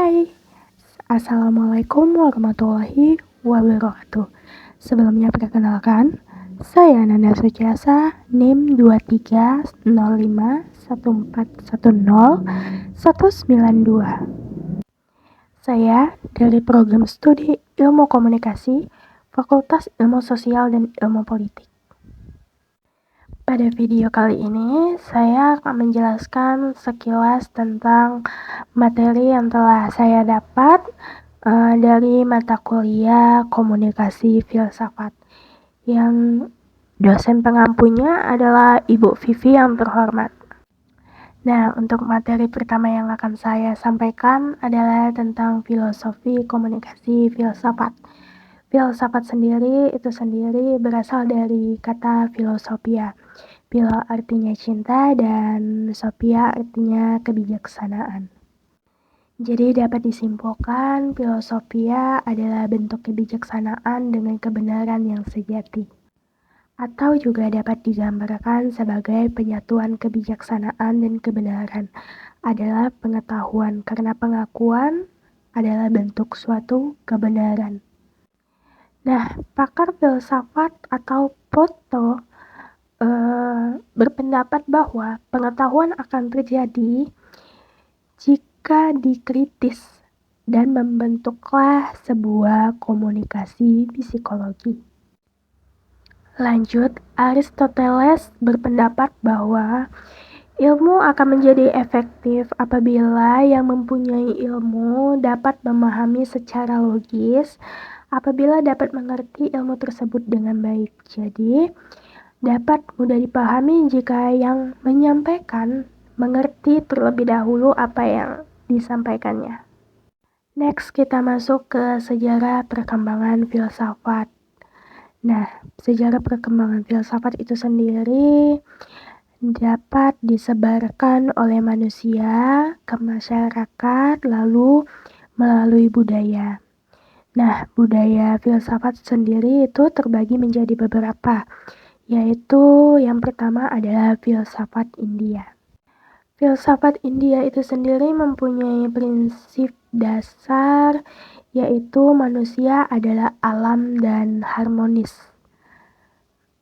Hai, Assalamualaikum warahmatullahi wabarakatuh. Sebelumnya perkenalkan, saya Nanda Suciasa, NIM 23051410 192. Saya dari program studi Ilmu Komunikasi, Fakultas Ilmu Sosial dan Ilmu Politik. Pada video kali ini, saya akan menjelaskan sekilas tentang materi yang telah saya dapat dari mata kuliah Komunikasi Filsafat, yang dosen pengampunya adalah Ibu Vivi yang terhormat. Nah, untuk materi pertama yang akan saya sampaikan adalah tentang filosofi komunikasi filsafat. Filsafat sendiri berasal dari kata filosofia. Philo artinya cinta dan sophia artinya kebijaksanaan. Jadi dapat disimpulkan filosofia adalah bentuk kebijaksanaan dengan kebenaran yang sejati. Atau juga dapat digambarkan sebagai penyatuan kebijaksanaan dan kebenaran adalah pengetahuan karena pengakuan adalah bentuk suatu kebenaran. Nah, pakar filsafat atau Plato berpendapat bahwa pengetahuan akan terjadi jika dikritis dan membentuklah sebuah komunikasi psikologi. Lanjut, Aristoteles berpendapat bahwa ilmu akan menjadi efektif apabila yang mempunyai ilmu dapat memahami secara logis, apabila dapat mengerti ilmu tersebut dengan baik. Jadi, dapat mudah dipahami jika yang menyampaikan mengerti terlebih dahulu apa yang disampaikannya. Next, kita masuk ke sejarah perkembangan filsafat. Nah, sejarah perkembangan filsafat itu sendiri dapat disebarkan oleh manusia ke masyarakat lalu melalui budaya. Nah, budaya filsafat sendiri itu terbagi menjadi beberapa, yaitu yang pertama adalah filsafat India. Filsafat India itu sendiri mempunyai prinsip dasar, yaitu manusia adalah alam dan harmonis,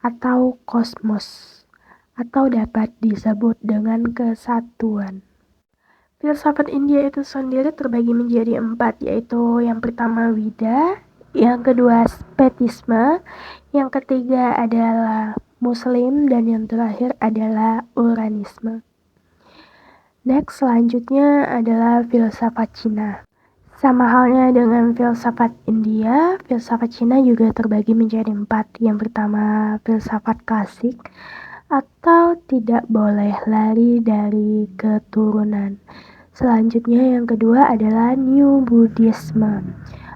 atau kosmos, atau dapat disebut dengan kesatuan. Filsafat India itu sendiri terbagi menjadi 4, yaitu yang pertama Wida, yang kedua Spetisme, yang ketiga adalah Muslim, dan yang terakhir adalah Uranisme. Next, selanjutnya adalah filsafat Cina. Sama halnya dengan filsafat India, filsafat Cina juga terbagi menjadi 4. Yang pertama filsafat klasik, atau tidak boleh lari dari keturunan. Selanjutnya yang kedua adalah New Buddhism,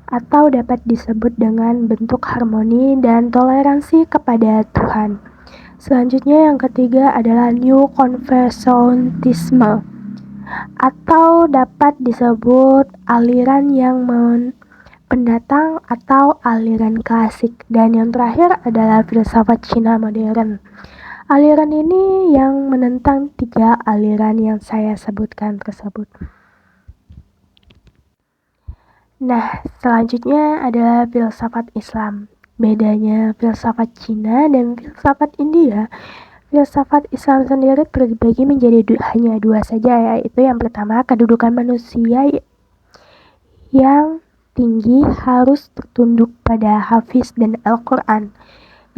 atau dapat disebut dengan bentuk harmoni dan toleransi kepada Tuhan. Selanjutnya yang ketiga adalah New Confucianism, atau dapat disebut aliran yang pendatang atau aliran klasik. Dan yang terakhir adalah filsafat Cina modern. Aliran ini yang menentang 3 aliran yang saya sebutkan tersebut. Nah, selanjutnya adalah filsafat Islam. Bedanya filsafat Cina dan filsafat India, filsafat Islam sendiri terbagi menjadi hanya 2 saja, yaitu yang pertama kedudukan manusia yang tinggi harus tertunduk pada Hafiz dan Al-Quran.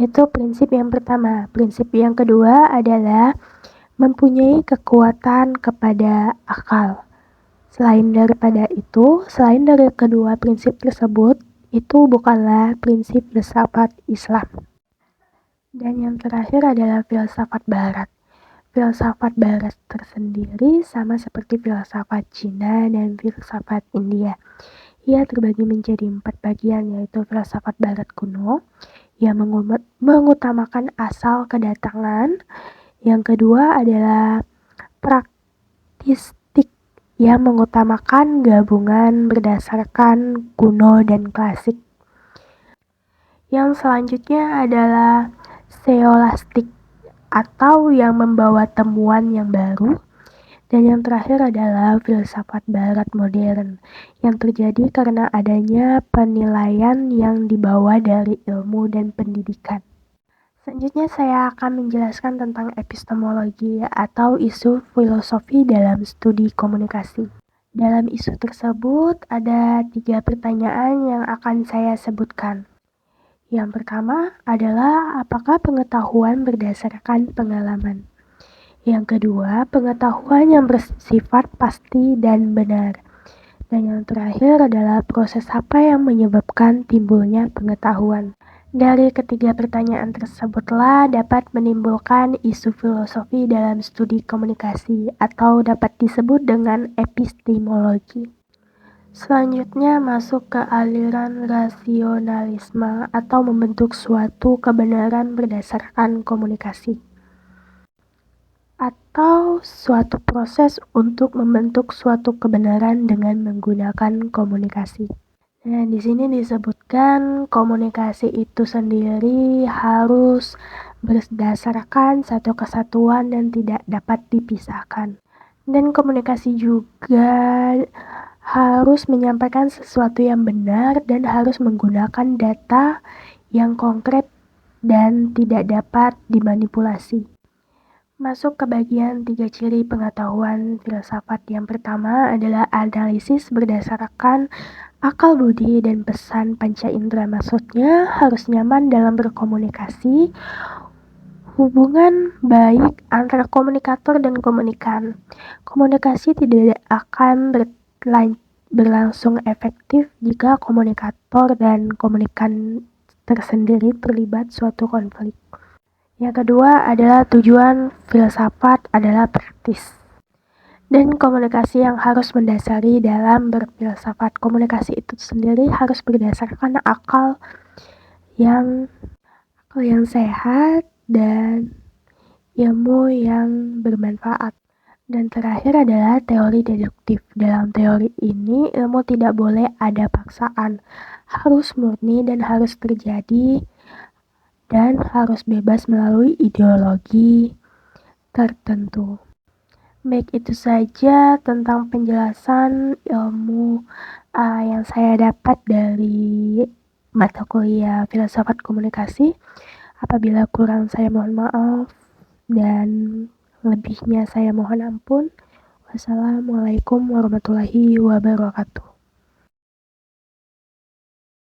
Itu prinsip yang pertama. Prinsip yang kedua adalah mempunyai kekuatan kepada akal. Selain dari kedua prinsip tersebut, itu bukanlah prinsip filsafat Islam. Dan yang terakhir adalah filsafat Barat. Filsafat Barat tersendiri sama seperti filsafat Cina dan filsafat India. Ia terbagi menjadi 4 bagian, yaitu filsafat Barat kuno yang mengutamakan asal kedatangan. Yang kedua adalah praktistik yang mengutamakan gabungan berdasarkan kuno dan klasik. Yang selanjutnya adalah seolastik, atau yang membawa temuan yang baru. Dan yang terakhir adalah filsafat barat modern, yang terjadi karena adanya penilaian yang dibawa dari ilmu dan pendidikan. Selanjutnya saya akan menjelaskan tentang epistemologi atau isu filosofi dalam studi komunikasi. Dalam isu tersebut ada 3 pertanyaan yang akan saya sebutkan. Yang pertama adalah apakah pengetahuan berdasarkan pengalaman? Yang kedua, pengetahuan yang bersifat pasti dan benar. Dan yang terakhir adalah proses apa yang menyebabkan timbulnya pengetahuan. Dari ketiga pertanyaan tersebutlah dapat menimbulkan isu filosofi dalam studi komunikasi atau dapat disebut dengan epistemologi. Selanjutnya masuk ke aliran rasionalisme atau membentuk suatu kebenaran berdasarkan komunikasi atau suatu proses untuk membentuk suatu kebenaran dengan menggunakan komunikasi. Nah, di sini disebutkan komunikasi itu sendiri harus berdasarkan satu kesatuan dan tidak dapat dipisahkan. Dan komunikasi juga harus menyampaikan sesuatu yang benar dan harus menggunakan data yang konkret dan tidak dapat dimanipulasi. Masuk ke bagian 3 ciri pengetahuan filsafat. Yang pertama adalah analisis berdasarkan akal budi dan pesan panca indera. Maksudnya harus nyaman dalam berkomunikasi, hubungan baik antara komunikator dan komunikan. Komunikasi tidak akan berlangsung efektif jika komunikator dan komunikan tersendiri terlibat suatu konflik. Yang kedua adalah tujuan filsafat adalah praktis. Dan komunikasi yang harus mendasari dalam berfilsafat. Komunikasi itu sendiri harus berdasarkan akal yang sehat dan ilmu yang bermanfaat. Dan terakhir adalah teori deduktif. Dalam teori ini ilmu tidak boleh ada paksaan, harus murni dan harus terjadi dan harus bebas melalui ideologi tertentu. Baik, itu saja tentang penjelasan ilmu yang saya dapat dari mata kuliah filsafat komunikasi. Apabila kurang saya mohon maaf dan lebihnya saya mohon ampun. Wassalamualaikum warahmatullahi wabarakatuh.